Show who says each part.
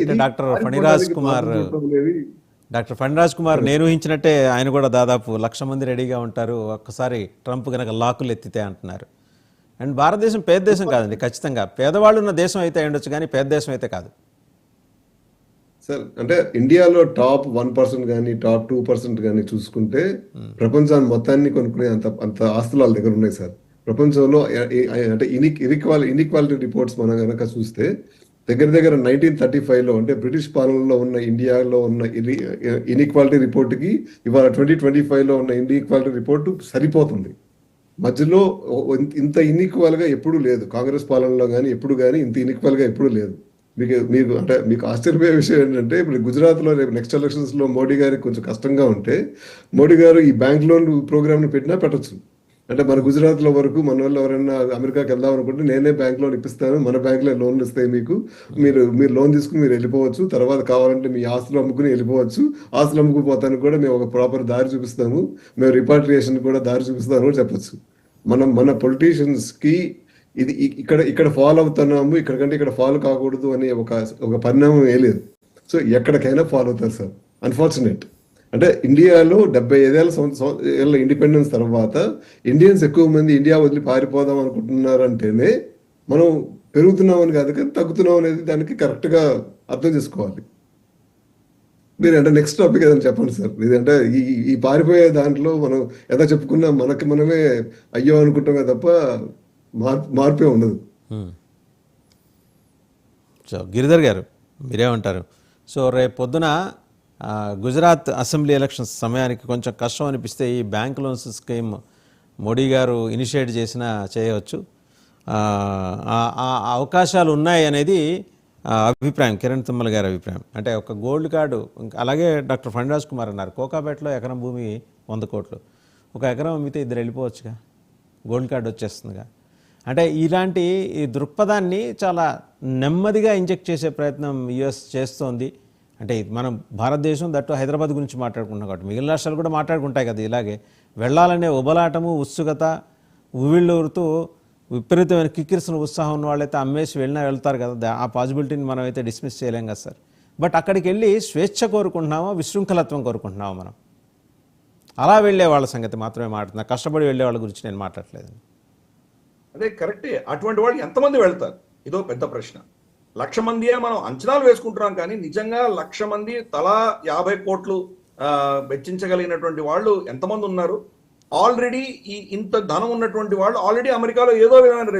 Speaker 1: అంటే
Speaker 2: ఇది
Speaker 1: డాక్టర్ ఫణిరాజ్ కుమార్ నేను ఊహించినట్టే ఆయన కూడా దాదాపు 1,00,000 మంది రెడీగా ఉంటారు ఒక్కసారి ట్రంప్ కనుక లాకులు ఎత్తితే అంటున్నారు. అండ్ భారతదేశం పేద దేశం కాదండి, ఖచ్చితంగా పేదవాళ్ళు ఉన్న దేశం అయితే ఉండొచ్చు కానీ పేద దేశం అయితే కాదు
Speaker 2: సార్. అంటే ఇండియాలో టాప్ 1% కానీ టాప్ 2% కానీ చూసుకుంటే ప్రపంచాన్ని మొత్తాన్ని కొనుక్కునే అంత అంత ఆస్తులు వాళ్ళ దగ్గర ఉన్నాయి సార్. ప్రపంచంలో అంటే ఇన్ఈక్వాలిటీ రిపోర్ట్స్ మనం కనుక చూస్తే దగ్గర దగ్గర 1935లో అంటే బ్రిటిష్ పాలనలో ఉన్న ఇండియాలో ఉన్న ఇన్ఈక్వాలిటీ రిపోర్ట్కి ఇవాళ 2025లో ఉన్న ఇన్ఈక్వాలిటీ రిపోర్టు సరిపోతుంది. మధ్యలో ఇంత ఇన్ఈక్వల్గా ఎప్పుడూ లేదు. కాంగ్రెస్ పాలనలో కానీ ఎప్పుడు కానీ ఇంత ఇన్ఈక్వల్గా ఎప్పుడూ లేదు. మీకు ఆశ్చర్యపోయే విషయం ఏంటంటే ఇప్పుడు గుజరాత్లో రేపు నెక్స్ట్ ఎలక్షన్స్లో మోడీ గారికి కొంచెం కష్టంగా ఉంటే మోడీ గారు ఈ బ్యాంక్ లోన్ ప్రోగ్రామ్ని పెట్టినా పెట్టచ్చు. అంటే మన గుజరాత్లో వరకు మన వాళ్ళు ఎవరైనా అమెరికాకి వెళ్దాం అనుకుంటే నేనే బ్యాంక్ లోన్ ఇప్పిస్తాను, మన బ్యాంక్లో లోన్లు ఇస్తాయి మీకు, మీరు లోన్ తీసుకుని మీరు వెళ్ళిపోవచ్చు, తర్వాత కావాలంటే మీ ఆస్తులు అమ్ముకుని వెళ్ళిపోవచ్చు, ఆస్తులు అమ్ముకుపోతానికి కూడా మేము ఒక ప్రాపర్ దారి చూపిస్తాము, మేము రిపాట్రియేషన్ కూడా దారి చూపిస్తాము కూడా చెప్పచ్చు. మన పొలిటీషియన్స్కి ఇది ఇక్కడ ఫాలో అవుతున్నాము, ఇక్కడ ఫాలో కాకూడదు అనే ఒక పరిణామం ఏ లేదు. సో ఎక్కడికైనా ఫాలో అవుతారు సార్. అన్ఫార్చునేట్ అంటే ఇండియాలో 75 ఏళ్ళ ఇండిపెండెన్స్ తర్వాత ఇండియన్స్ ఎక్కువ మంది ఇండియా వదిలి పారిపోదాం అనుకుంటున్నారంటేనే మనం పెరుగుతున్నామని కాదు కానీ తగ్గుతున్నాం అనేది దానికి కరెక్ట్గా అర్థం చేసుకోవాలి. మీరు అంటే నెక్స్ట్ టాపిక్ ఏదైనా చెప్పండి సార్. ఇదంటే ఈ పారిపోయే దాంట్లో మనం ఎలా చెప్పుకున్నా మనకి మనమే అయ్యో అనుకుంటామే తప్ప మార్పే ఉండదు.
Speaker 1: సో గిరిధర్ గారు మీరేమంటారు? సో రేపు పొద్దున గుజరాత్ అసెంబ్లీ ఎలక్షన్స్ సమయానికి కొంచెం కష్టం అనిపిస్తే ఈ బ్యాంక్ లోన్స్ స్కీమ్ మోడీ గారు ఇనిషియేట్ చేసినా చేయవచ్చు, అవకాశాలు ఉన్నాయి అనేది అభిప్రాయం, కిరణ్ తుమ్మల గారి అభిప్రాయం. అంటే ఒక గోల్డ్ కార్డు, అలాగే డాక్టర్ ఫణిరాజ్ కుమార్ అన్నారు కోకాపేటలో ఎకరం భూమి 100 కోట్లు, ఒక ఎకరం అమ్మితే ఇద్దరు వెళ్ళిపోవచ్చుగా, గోల్డ్ కార్డు వచ్చేస్తుందిగా. అంటే ఇలాంటి ఈ దృక్పథాన్ని చాలా నెమ్మదిగా ఇంజెక్ట్ చేసే ప్రయత్నం యుఎస్ చేస్తోంది. అంటే మనం భారతదేశం దట్టు హైదరాబాద్ గురించి మాట్లాడుకుంటున్నాం కాబట్టి మిగిలిన రాష్ట్రాలు కూడా మాట్లాడుకుంటాయి కదా. ఇలాగే వెళ్ళాలనే ఉబలాటము, ఉత్సుకత, ఉవ్విళ్ళూరుతూ విపరీతమైన కిక్కిరిసిన ఉత్సాహం ఉన్న వాళ్ళైతే అమ్మేసి వెళ్తారు కదా, ఆ పాసిబిలిటీని మనం అయితే డిస్మిస్ చేయలేం కదా సార్. బట్ అక్కడికి వెళ్ళి స్వేచ్ఛ కోరుకుంటున్నామా, విశృంఖలత్వం కోరుకుంటున్నామా మనం? అలా వెళ్ళే వాళ్ళ సంగతి మాత్రమే మాట్లాడుతున్నా, కష్టపడి వెళ్ళే వాళ్ళ గురించి నేను మాట్లాడలేదు.
Speaker 3: అదే కరెక్టే. అటువంటి వాళ్ళు ఎంతమంది వెళ్తారు? ఇదో పెద్ద ప్రశ్న. 1,00,000 మందియే మనం అంచనాలు వేసుకుంటున్నాం కానీ నిజంగా 1,00,000 మంది తలా 50 కోట్లు వెచ్చించగలిగినటువంటి వాళ్ళు ఎంతమంది ఉన్నారు? ఆల్రెడీ ఇంత ధనం ఉన్నటువంటి వాళ్ళు ఆల్రెడీ అమెరికాలో ఏదో విధమైన